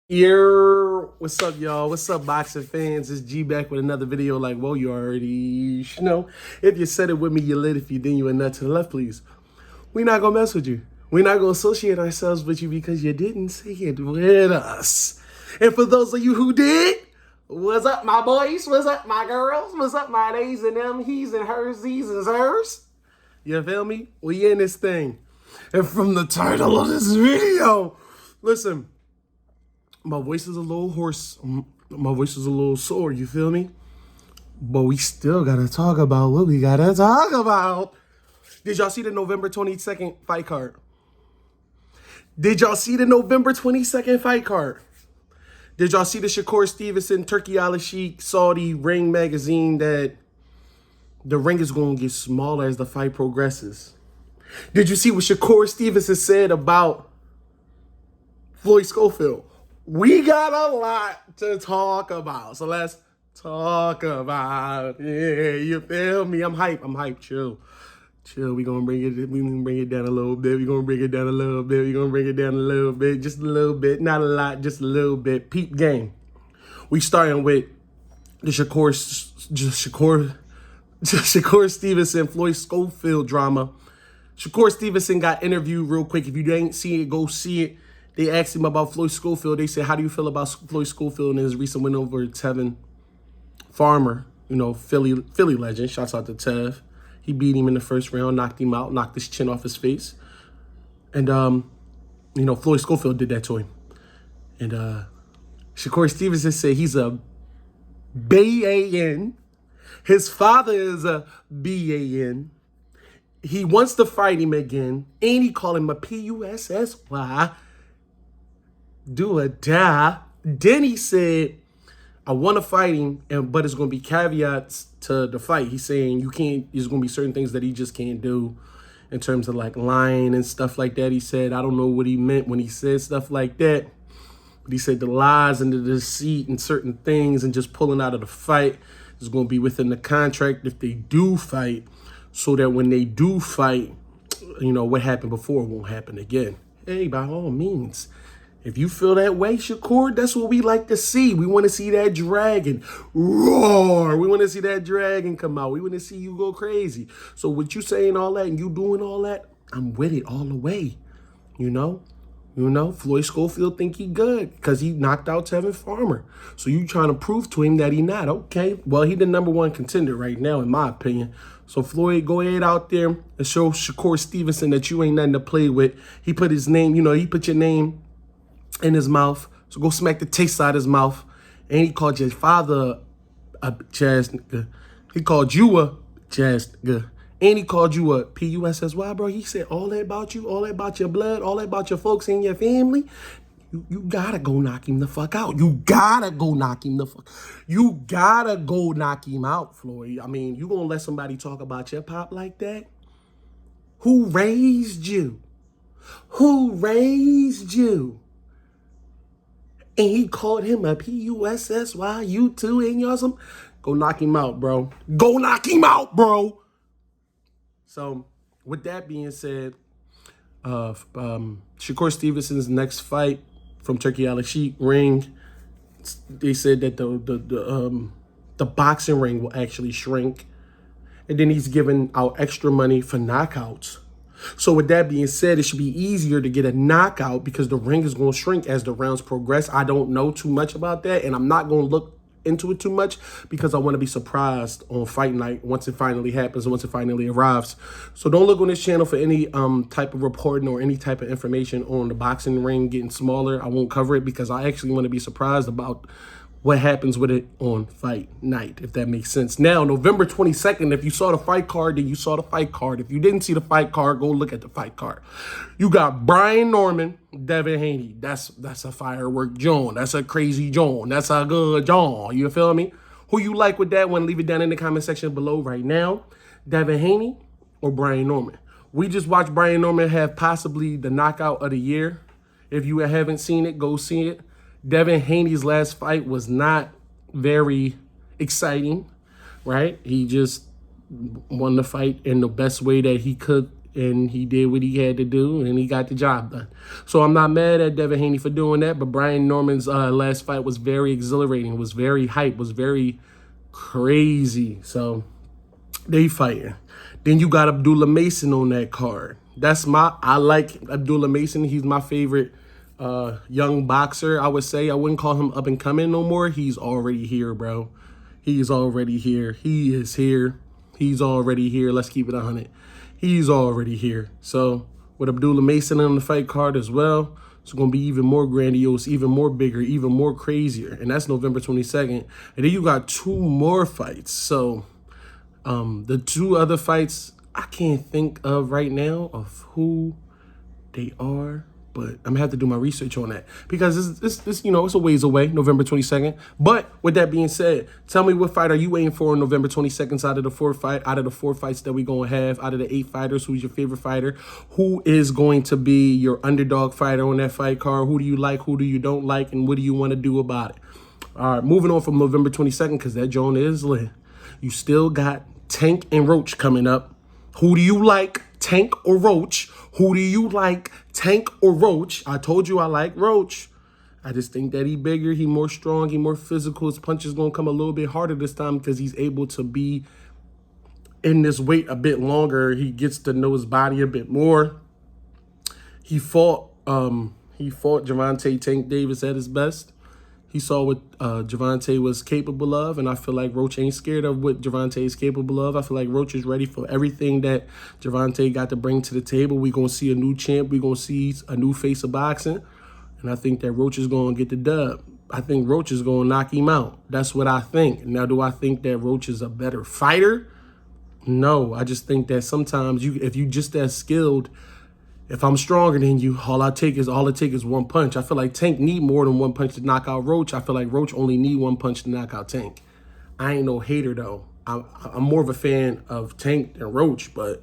What's up, y'all? What's up, boxing fans? It's G back with another video. Like, well, you already know. If you said it with me, you lit. If you didn't, you a nut to the left, please. We not gonna mess with you. We not gonna associate ourselves with you because you didn't say it with us. And for those of you who did, what's up, my boys? What's up, my girls? What's up, my theys and them, he's and hers, these and hers? You feel me? We in this thing. And from the title of this video, listen. My voice is a little hoarse. My voice is a little sore, you feel me? But we still gotta talk about what we gotta talk about. Did y'all see the November 22nd fight card? Did y'all see the November 22nd fight card? Did y'all see the Shakur Stevenson, Turkey Al Sheikh, Saudi ring magazine that the ring is gonna get smaller as the fight progresses? Did you see what Shakur Stevenson said about Floyd Schofield? We got a lot to talk about. So let's talk about it. You feel me? I'm hype. Chill. We're gonna bring it down a little bit. We're gonna bring it down a little bit. Just a little bit. Not a lot, just a little bit. Peep game. We starting with the Shakur Stevenson, Floyd Schofield drama. Shakur Stevenson got interviewed real quick. If you ain't see it, go see it. They asked him about Floyd Schofield. They said, how do you feel about Floyd Schofield and his recent win over Tevin Farmer? You know, Philly legend. Shouts out to Tev. He beat him in the first round, knocked him out, knocked his chin off his face. And, you know, Floyd Schofield did that to him. And Shakur Stevenson said he's a B-A-N. His father is a B-A-N. He wants to fight him again. And he called him a P-U-S-S-Y. Do or die. Then he said, I want to fight him, but it's going to be caveats to the fight. He's saying there's going to be certain things that he just can't do in terms of like lying and stuff like that. He said, I don't know what he meant when he said stuff like that. But he said the lies and the deceit and certain things and just pulling out of the fight is going to be within the contract if they do fight, so that when they do fight, you know, what happened before won't happen again. Hey, by all means. If you feel that way, Shakur, that's what we like to see. We want to see that dragon roar. We want to see that dragon come out. We want to see you go crazy. So with you saying all that and you doing all that, I'm with it all the way. You know, Floyd Schofield think he good because he knocked out Tevin Farmer. So you trying to prove to him that he not. Okay, well, he the #1 contender right now, in my opinion. So Floyd, go ahead out there and show Shakur Stevenson that you ain't nothing to play with. He put his name, he put your name in his mouth, so go smack the taste out of his mouth. And he called your father a jazz nigga. He called you a jazz nigga. And he called you a P-U-S-S-Y, bro. He said all that about you, all that about your blood, all that about your folks and your family. You gotta go knock him the fuck out. You gotta go knock him out, Floyd. I mean, you gonna let somebody talk about your pop like that? Who raised you? And he called him a P-U-S-S-Y, you too, and y'all some. Go knock him out, bro. So, with that being said, Shakur Stevenson's next fight from Turkey Al Sheikh ring, they said that the boxing ring will actually shrink. And then he's giving out extra money for knockouts. So with that being said, it should be easier to get a knockout because the ring is going to shrink as the rounds progress. I don't know too much about that, and I'm not going to look into it too much because I want to be surprised on fight night once it finally happens, once it finally arrives. So don't look on this channel for any type of reporting or any type of information on the boxing ring getting smaller. I won't cover it because I actually want to be surprised about what happens with it on fight night, if that makes sense. Now, November 22nd, if you saw the fight card, then you saw the fight card. If you didn't see the fight card, go look at the fight card. You got Brian Norman, Devin Haney. That's a firework John. That's a crazy John. That's a good John. You feel me? Who you like with that one? Leave it down in the comment section below right now. Devin Haney or Brian Norman? We just watched Brian Norman have possibly the knockout of the year. If you haven't seen it, go see it. Devin Haney's last fight was not very exciting, right? He just won the fight in the best way that he could and he did what he had to do, and he got the job done. So I'm not mad at Devin Haney for doing that, but Brian Norman's last fight was very exhilarating, was very hype, was very crazy. So they fighting. Then you got Abdullah Mason on that card. I like Abdullah Mason. He's my favorite young boxer, I would say. I wouldn't call him up and coming no more. He's already here, bro. He's already here. He is here. He's already here. Let's keep it 100. He's already here. So with Abdullah Mason on the fight card as well, it's going to be even more grandiose, even more bigger, even more crazier. And that's November 22nd. And then you got 2 more fights. So the 2 other fights, I can't think of right now of who they are, but I'm gonna have to do my research on that because it's it's a ways away, November 22nd. But with that being said, tell me what fight are you aiming for on November 22nd out of the 4 fights that we gonna have, out of the 8 fighters, who's your favorite fighter? Who is going to be your underdog fighter on that fight card? Who do you like? Who do you don't like? And what do you want to do about it? All right, moving on from November 22nd, because that joint is lit. You still got Tank and Roach coming up. Who do you like, Tank or Roach? Who do you like, Tank or Roach? I told you I like Roach. I just think that he bigger, he more strong, he more physical. His punch is going to come a little bit harder this time because he's able to be in this weight a bit longer. He gets to know his body a bit more. He fought Gervonta Tank Davis at his best. He saw what Gervonta was capable of, and I feel like Roach ain't scared of what Gervonta is capable of. I feel like Roach is ready for everything that Gervonta got to bring to the table. We're going to see a new champ. We're going to see a new face of boxing, and I think that Roach is going to get the dub. I think Roach is going to knock him out. That's what I think. Now, do I think that Roach is a better fighter? No, I just think that sometimes if you just that skilled, if I'm stronger than you, all it takes is 1 punch. I feel like Tank need more than 1 punch to knock out Roach. I feel like Roach only need 1 punch to knock out Tank. I ain't no hater though. I'm more of a fan of Tank than Roach, but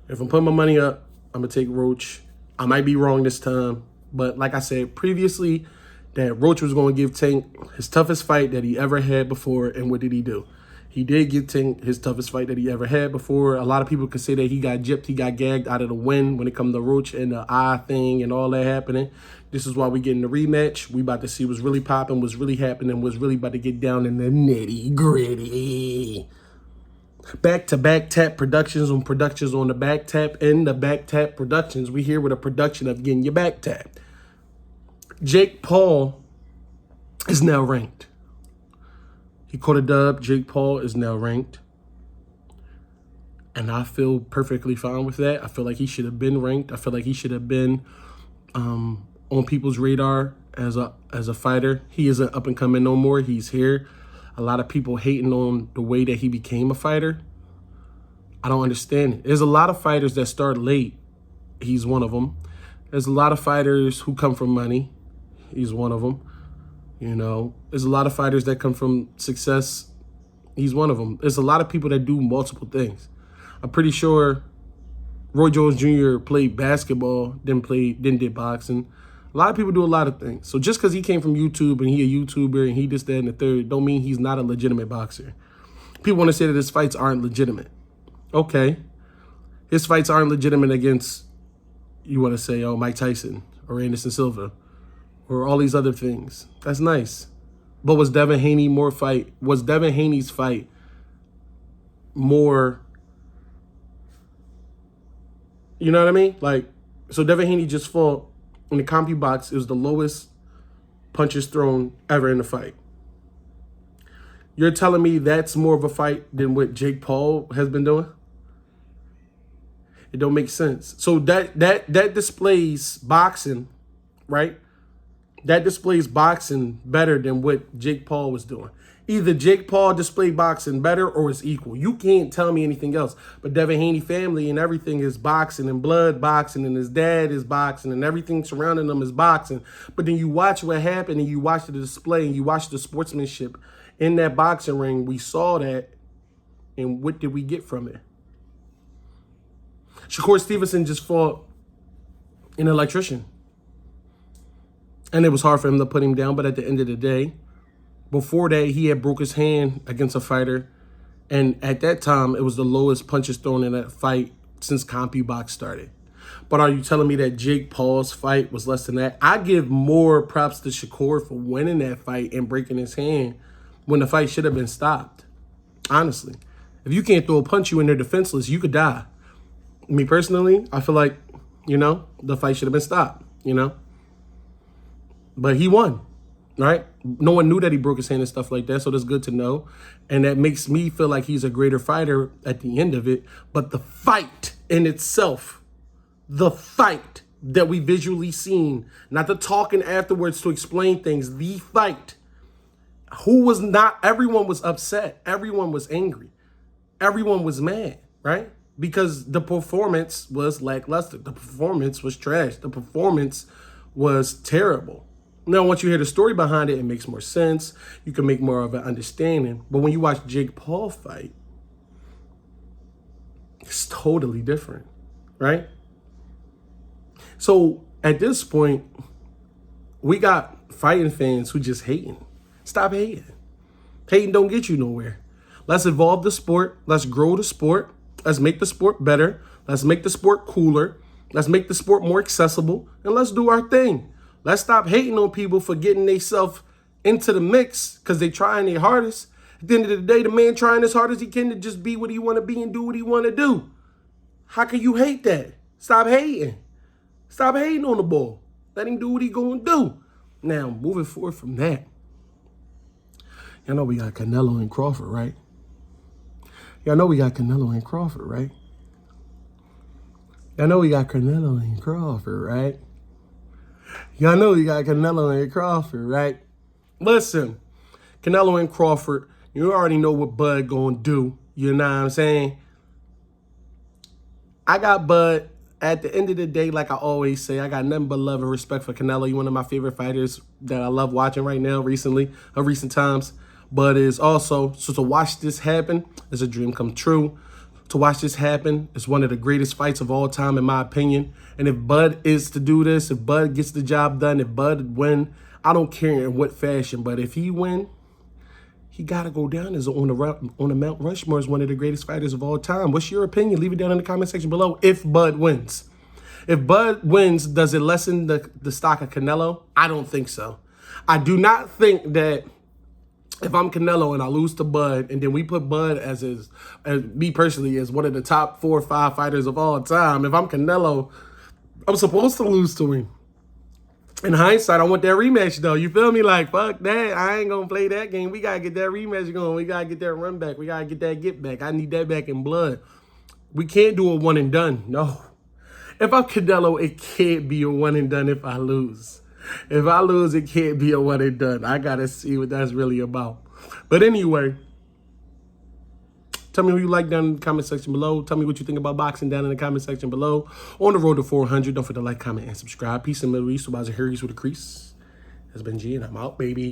if I'm putting my money up, I'm gonna take Roach. I might be wrong this time, but like I said previously, that Roach was gonna give Tank his toughest fight that he ever had before, and what did he do? He did give Tank his toughest fight that he ever had before. A lot of people could say that he got gypped, he got gagged out of the win when it comes to Roach and the eye thing and all that happening. This is why we getting the rematch. We about to see what's really popping, what's really happening, what's really about to get down in the nitty gritty. Back-to-back tap productions on the back tap and the back tap productions. We here with a production of getting your back tapped. Jake Paul is now ranked. He caught a dub. Jake Paul is now ranked. And I feel perfectly fine with that. I feel like he should have been ranked. I feel like he should have been on people's radar as a fighter. He isn't up and coming no more. He's here. A lot of people hating on the way that he became a fighter. I don't understand it. There's a lot of fighters that start late. He's one of them. There's a lot of fighters who come from money. He's one of them. You know, there's a lot of fighters that come from success. He's one of them. There's a lot of people that do multiple things. I'm pretty sure Roy Jones Jr. played basketball, then did boxing. A lot of people do a lot of things. So just because he came from YouTube and he a YouTuber and he this, that, and the third, don't mean he's not a legitimate boxer. People want to say that his fights aren't legitimate. Okay. His fights aren't legitimate against, you want to say, Mike Tyson or Anderson Silva or all these other things. That's nice. But was Devin Haney's fight more, you know what I mean? Like, so Devin Haney just fought in the CompuBox. It was the lowest punches thrown ever in the fight. You're telling me that's more of a fight than what Jake Paul has been doing? It don't make sense. So that displays boxing, right? That displays boxing better than what Jake Paul was doing. Either Jake Paul displayed boxing better or it's equal. You can't tell me anything else. But Devin Haney family and everything is boxing and blood boxing and his dad is boxing and everything surrounding them is boxing. But then you watch what happened and you watch the display and you watch the sportsmanship in that boxing ring. We saw that, and what did we get from it? Shakur Stevenson just fought an electrician. And it was hard for him to put him down, but at the end of the day, before that, he had broke his hand against a fighter. And at that time, it was the lowest punches thrown in that fight since CompuBox started. But are you telling me that Jake Paul's fight was less than that? I give more props to Shakur for winning that fight and breaking his hand when the fight should have been stopped. Honestly. If you can't throw a punch, you in there defenseless, you could die. Me personally, I feel like, the fight should have been stopped, But he won, right? No one knew that he broke his hand and stuff like that, so that's good to know. And that makes me feel like he's a greater fighter at the end of it. But the fight in itself, the fight that we visually seen, not the talking afterwards to explain things, the fight, everyone was upset. Everyone was angry. Everyone was mad, right? Because the performance was lackluster. The performance was trash. The performance was terrible. Now, once you hear the story behind it, it makes more sense. You can make more of an understanding. But when you watch Jake Paul fight, it's totally different, right? So at this point, we got fighting fans who just hating. Stop hating. Hating don't get you nowhere. Let's evolve the sport. Let's grow the sport. Let's make the sport better. Let's make the sport cooler. Let's make the sport more accessible. And let's do our thing. Let's stop hating on people for getting themselves into the mix because they trying their hardest. At the end of the day, the man trying as hard as he can to just be what he want to be and do what he want to do. How can you hate that? Stop hating. Stop hating on the ball. Let him do what he going to do. Now, moving forward from that, y'all know we got Canelo and Crawford, right? Y'all know we got Canelo and Crawford, right? Y'all know we got Canelo and Crawford, right? Y'all know we got Canelo and Crawford, right? Listen, Canelo and Crawford, you already know what Bud gonna do. You know what I'm saying? I got Bud. At the end of the day, like I always say, I got nothing but love and respect for Canelo. You're one of my favorite fighters that I love watching right now, recent times. But is also, so to watch this happen is a dream come true. To watch this happen is one of the greatest fights of all time, in my opinion. And if Bud is to do this, if Bud gets the job done, if Bud win, I don't care in what fashion, but if he win, he got to go down as on the Mount Rushmore as one of the greatest fighters of all time. What's your opinion? Leave it down in the comment section below if Bud wins. If Bud wins, does it lessen the stock of Canelo? I don't think so. I do not think that if I'm Canelo and I lose to Bud, and then we put Bud as me personally, as one of the top 4 or 5 fighters of all time, if I'm Canelo, I'm supposed to lose to him. In hindsight, I want that rematch, though. You feel me? Like, fuck that. I ain't going to play that game. We got to get that rematch going. We got to get that run back. We got to get that get back. I need that back in blood. We can't do a one and done. No. If I'm Canelo, it can't be a one and done if I lose. If I lose, it can't be a one and done. I got to see what that's really about. But anyway, tell me who you like down in the comment section below. Tell me what you think about boxing down in the comment section below. On the road to 400, don't forget to like, comment, and subscribe. Peace in the Middle East. So, Harry's with a crease. That's been G, and I'm out, baby.